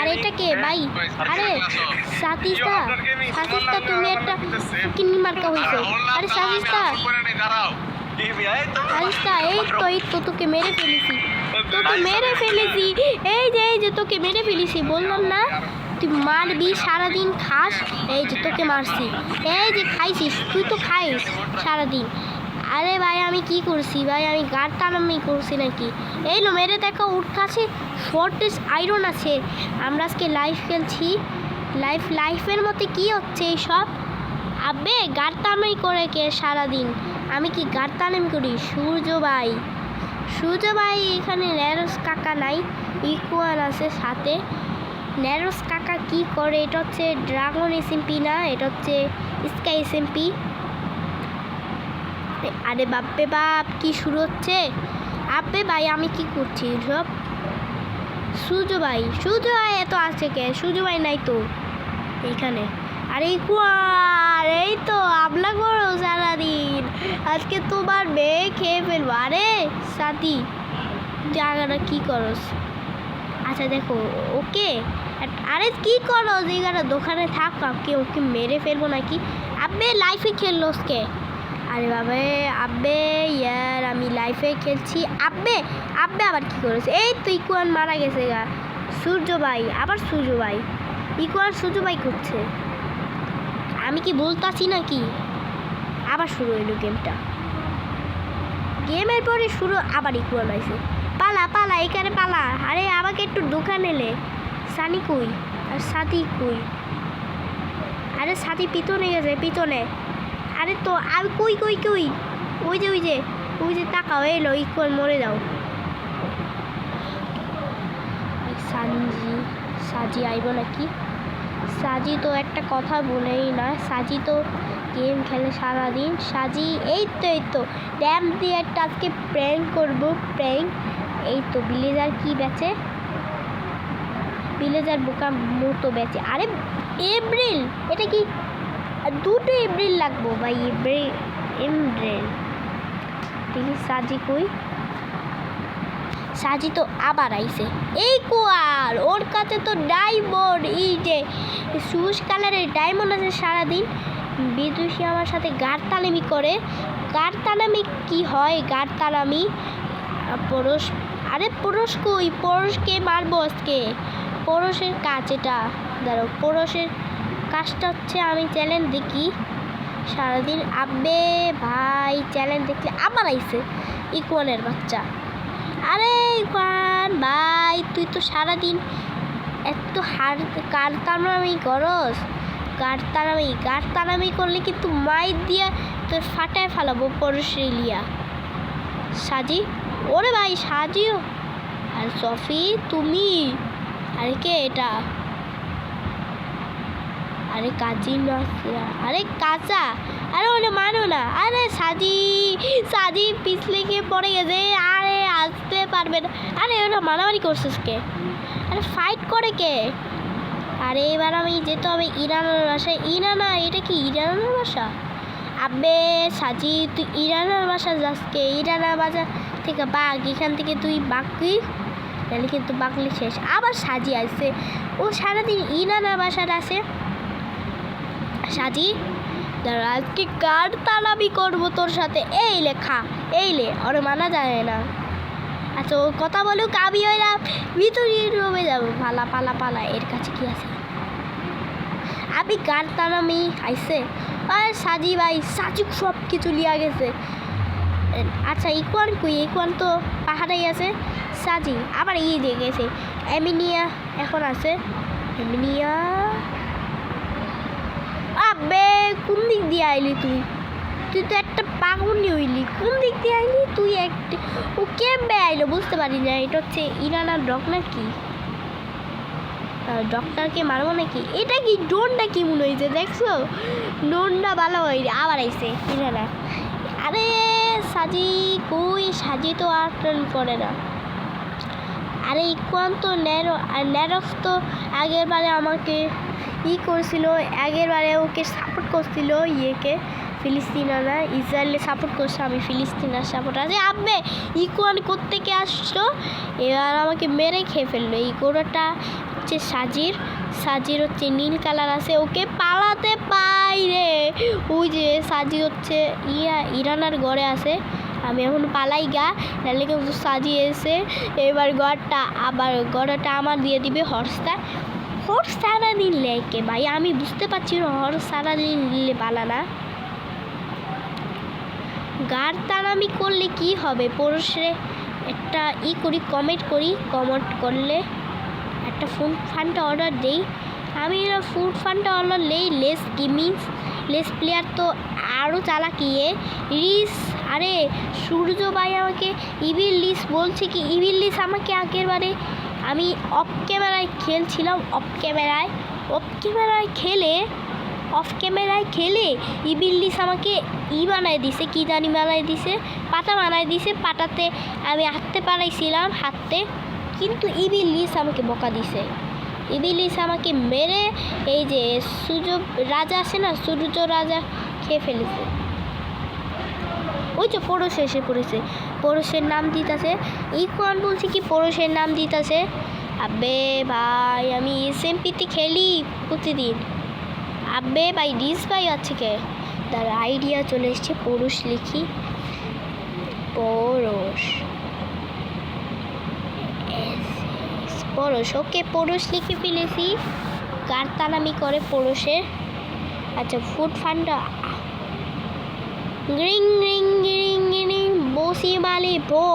আরে এটা কে ভাই? আরে সাতিস্তা তুমি একটা কিন্নি মার্কা হইছো। আরে সাতিস্তা এই তো তোকে মেরে ফেলেছি, এই যে তোকে মেরে ফেলেছি বললাম না তুই মারবি সারাদিন খাস। এই যে তোকে মারছি, এই যে খাইছিস তুই তো খাইস সারাদিন। আরে ভাই আমি কি করছি ভাই? আমি গাড় টানামি করছি নাকি? এই লো মেরে দেখো ওর কাছে শর্টেজ আয়রন আছে। আমরা আজকে লাইফ খেলছি, লাইফের মধ্যে কি হচ্ছে এইসব? আবে গাড় টানামি করে কে সারাদিন? আমি কি গাড় টানামি করি? সূর্য ভাই এখানে ন্যারোস কাকা নাই, ইকুয়ান আছে সাথে। ন্যারোস কাকা কি করে? এটা হচ্ছে ড্রাগন এসএমপি না, এটা হচ্ছে স্কাই এসএমপি। আরে বাপরে বাপ কি শুরু হচ্ছে? আবে ভাই আমি কি করছি সব? সূর্য ভাই এত আছে কে? সূর্য ভাই নাই তো এইখানে। আরে কুয়ার এই তো আমলা করো সারাদিন, আজকে তোমার মেয়ে খেয়ে ফেলবো। আরে সাথী জায়গাটা কি করস? আচ্ছা দেখো ওকে। আরে কি করো জায়গাটা? দোকানে থাক, ওকে মেরে ফেলবো নাকি? আবে লাইফে খেললো কে? আরে বাবা আব্বে ইয়ার আমি লাইফে খেলছি। আব্বে আবার কি করেছে? এই তো ইকুয়ান মারা গেছে গা। সূর্য ভাই ইকুয়ান সূর্য ভাই করছে। আমি কি বলতাছি নাকি? আবার শুরু হইলো গেমের পরে শুরু আবার ইকুয়ান আইছে। পালা এখানে পালা। আরে আমাকে একটু দোকান এলে। সানি কই আর সাথী কই? আরে সাথী পিছনে গেছে পিছনে। আরে তো আমি কই ওই যে তাকাও। এলো ইকুয়াল মরে যাও। সাজি আইব নাকি? সাজি তো একটা কথা বলেই না, সাজি তো গেম খেলে সারাদিন। সাজি এই তো ড্যাম দিয়ে একটা আজকে প্র্যাঙ্ক করবো। এই তো ভিলেজার কি বেচে? ভিলেজার বোকা মতো বেচে। আরে এপ্রিল এটা কি? দুটো এপ্রিল লাগবো ভাই। এপ্রিল দেখি সাজি কই? সাজি তো আবার আইছে। এই কুয়ার ওর কাছে তো ডায়মন্ড, এই যে সুস কালারের ডায়মন্ড আছে। সারাদিন বিদুষী আমার সাথে গাড়তালামি করে। গাড়তালামি কি হয়? গাড়তালামি পরশ। আরে পরশ কই? পরশকে মারবো আজকে। পরশের কাজ এটা। দাঁড়াও পরশের কাজটা হচ্ছে আমি চ্যালেঞ্জ দেখি সারাদিন। আব্বে ভাই চ্যালেঞ্জ দেখলে আবার আইছে ইকুয়ানের বাচ্চা। আরে ইকুয়ান ভাই তুই তো সারাদিন এত গাড়তালামি করস। গাড়তালামি করলে কিন্তু মাইর দিয়ে তোর ফাটায় ফেলাবো পরশিলিয়া। সাজি ওরে ভাই সাজিও। আর সফি তুমি? আরে কে এটা? আরে কাজী না, আরে কাঁচা। আরে ওটা মানো না। আরে সাজি পিছলে গিয়ে পড়ে গেছে। আরে আসতে পারবে না। আরে ওটা মারামারি করছিস কে? আরে ফাইট করে কে? আরে এবার আমি যেতে হবে ইরানের বাসায়। ইরানা এটা কি ইরানের বাসা? আবে সাজি তুই ইরানের বাসা যাস কে? ইরানের বাসা থেকে বাঘ, এখান থেকে তুই বাঘি তাহলে কিন্তু বাঘলি শেষ। আবার সাজি আসছে, ও সারাদিন ইরানের বাসার আছে। সাজি দাঁড়া আজকে গাড়তালামি করবো তোর সাথে। এই লেখা ওরে মানা যায় না। আচ্ছা ও কথা বলুক আমি ওইরা ভিতরে রুমে যাবো। পালা এর কাছে কি আছে? আমি গাড়তালামি আইসে। আর সাজি ভাই সাজি সব কিছু লিয়া গেছে। আচ্ছা ইকুয়ান কই? ইকুয়ান তো পাহাড়েই আছে। সাজি আবার দিয়ে গেছে। এমিনিয়া এখন আছে। এমিনিয়া আবে কোন দিক দিয়ে আইলি তুই তো একটা পাগনি হইলি। কোন দিক দিয়ে আইলি তুই? একটা ও কেমবে আইলো বুঝতে পারি না। এটা হচ্ছে ইরানার ডক নাকি? ডক্টরকে মারবো নাকি? এটা কি ডোনটা কি মনে হয়েছে দেখছো? ডোনটা ভালো হয়নি। আবার আইছে ইরানা। আরে সাজি কই? সাজি তো আর ট্রেন করে না। আরে ইকুয়ান তো ন্যারক্স তো আগের বারে আমাকে করছিল। আগের বারে ওকে সাপোর্ট করছিল ইয়েকে, ফিলিস্তিনারা ইসরায়েলে সাপোর্ট করছে। আমি ফিলিস্তিনার সাপোর্ট আছে। আব্বে ইকুয়ান কোত্থেকে আসছো? এবার আমাকে মেরে খেয়ে ফেললো। এই গোড়াটা হচ্ছে সাজির হচ্ছে নীল কালার আছে, ওকে পালাতে পাই রে। ওই যে সাজি হচ্ছে ইরানার ঘরে আছে, আমি এখন পালাই গা, নাহলে কিন্তু সাজিয়ে এসে এবার গড়টা আমার দিয়ে দিবে হর্সটা সারা দিন লেকে ভাই। আমি বুঝতে পারছি না হর্স সারা দিন নিলে পালানা গাড় তাড়ামি করলে কি হবে। পরশে একটা কমেন্ট করলে একটা ফুড ফান্ডটা অর্ডার দেই। আমি ফুড ফান্ডটা অর্ডার নেই। লেস প্লেয়ার তো আরও চালাকিয়ে আরে সূর্য ভাই আমাকে ইভিল লিস বলছে কি, ইভিল লিস আমাকে আগেরবারে আমি অফ ক্যামেরায় খেলছিলাম, অফ ক্যামেরায় খেলে ইভিল লিস আমাকে বানায় দিছে, কি জানি বানায় দিছে, পাতা বানায় দিছে। পাতাতে আমি হাঁটতে পারাইছিলাম কিন্তু ইভিল লিস আমাকে বকা দিছে। ইভিল লিস আমাকে মেরে এই যে সূর্য রাজা আছে না, সূর্য রাজা খেয়ে ফেলেছে। ওই যে পরশ এসে পড়েছে, পরশের নাম দিতেছে। ইকোয়ান বলছে কি পরশের নাম দিতেছে। আবে ভাই আমি এসএমপিতে খেলি প্রতিদিন। আবে ভাই ডিস ভাই আছে কে, তার আইডিয়া চলে এসছে। পরশ লিখি, পরশ ওকে পরশ লিখে ফেলেছি। গার্তানামি করে পরশের। আচ্ছা ফুড ফান্ডা গ্রিং রিং গ্রিং গ্রিং বসি মালি বো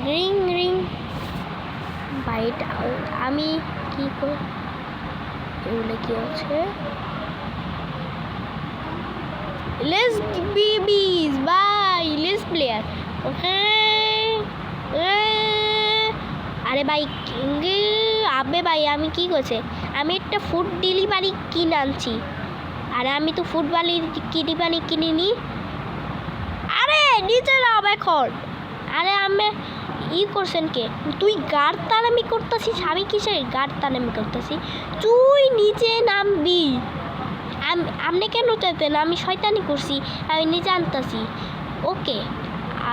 গ্রিং রিং বাইট। আমি কি করি এগুলো কি আছে, লেস বিবিস বাই লেস প্লেয়ার। ওকে আরে ভাই আবে ভাই আমি কি করছে, আমি একটা ফুড ডেলিভারি কিনে আনছি। আরে আমি তো ফুড ডেলিভারি কিনিনি। আরে নিচে যাও এখন। আরে আমি করছেন কে, তুই গাড় তালামি করতেছিস, আমি কিসের গাড় তালামি করতেছি, তুই নিচে নামবি। আপনি কেন চাইতেন, আমি শয়তানি করছি, আমি নিজে আনতাছি। ওকে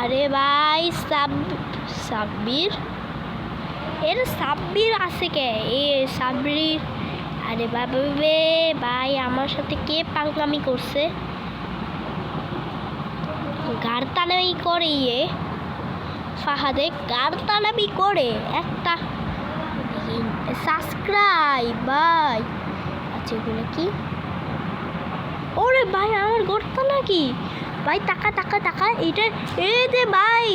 আরে ভাই সাব্বির আছে কে, সাব্বির। আরে বাবা ভাই আমার সাথে কে পাঙ্গামি করছে, গাড়তানামি করে ফাহাদে গাড়তানামি করে একটা সাবস্ক্রাইব ভাই। আচ্ছা এগুলো কি, ওরে ভাই আমার গড়তা নাকি ভাই, টাকা এটা এই যে ভাই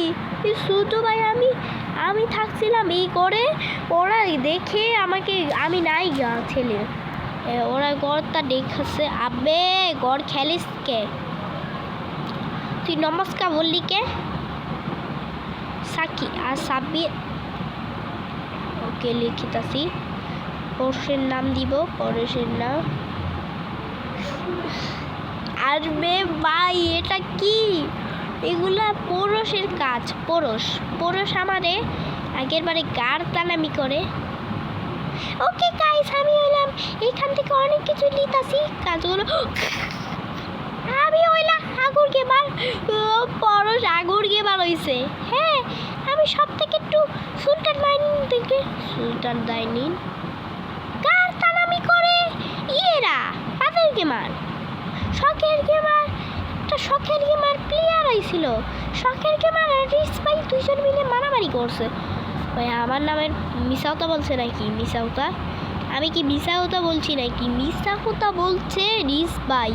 শুধু ভাই আমি থাকছিলাম এই করে, ওরা দেখে আমাকে, আমি নাই গা ছেলে, ওরা গড়টা দেখাচ্ছে। আবে গড় খেলিস কে, তুই নমস্কার বললি কে, সাকি আর সাব্বির। ওকে লিখিতাছি, পরশের নাম দিব, পরশের নাম। আরে ভাই এটা কি, এগুলা পরশের কাজ। পরশ আমারে আগের বারে গাড় তানামি করে। ওকে গাইস আমি হইলাম এখান থেকে অনেক কিছু নিতাছি কাজগুলো। আমি হইলাম আগুর গেমার, পরশ আগুর গেমার হইছে। হ্যাঁ আমি সব থেকে একটু সুলতান ডাইনিং গাড় তানামি করে ইয়েরা পাতের গেমার, শখের গেমার প্লেয়ার হয়েছিল। শখের গেমার আর রিস ভাই দুইজন মিলে মারামারি করছে। ভাই আমার নামের মিসাওতা বলছে নাকি, মিসাওতা আমি কি মিসাওতা বলছি নাকি, মিসাওতা বলছে রিস ভাই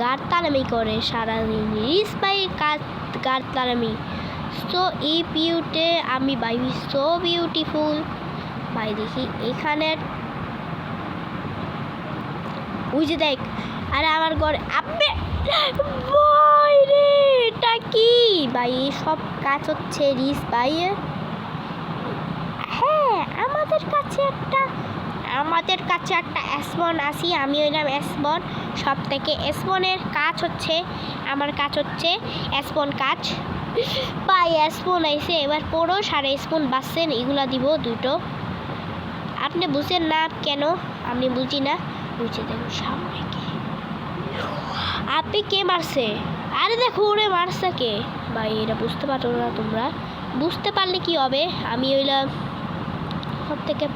গাড়তারামি করে সারাদিন। রিস ভাই গাড়তারামি। সো এই পিউটে আমি ভাই সো বিউটিফুল ভাই। দেখি এখানে ওই যে দেখ, আরে আমার ঘরে আপনি রে এটা কি ভাই, সব কাজ হচ্ছে রিস ভাই। হ্যাঁ আমাদের কাছে একটা এসবন আসি, আমি হইলাম এসবন। সব থেকে এসবনের কাজ হচ্ছে, আমার কাজ হচ্ছে এসবন কাজ ভাই। এসবন আইসে এবার পরশ আর এসবন বাসছেন, এগুলা দিব দুটো। আপনি বুঝেন না কেন, আমি বুঝি না, বুঝে দেখুন সামনে কে, আপনি কে মারছে, আরে দেখো ওরে মারছে কে ভাই, এটা বুঝতে পারো না তোমরা, বুঝতে পারলে কি হবে। আমি হইলাম থেকে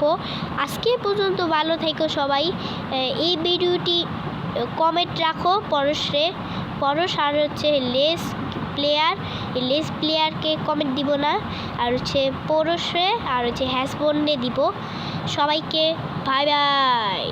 আজকে পর্যন্ত ভালো থেকো সবাই। এই ভিডিওটি কমেন্ট রাখো পরশ আর হচ্ছে লেস প্লেয়ারকে কমেন্ট দিব না, আর হচ্ছে পরশে আর হচ্ছে হ্যাসবন্ডে দিব। সবাইকে বাই বাই।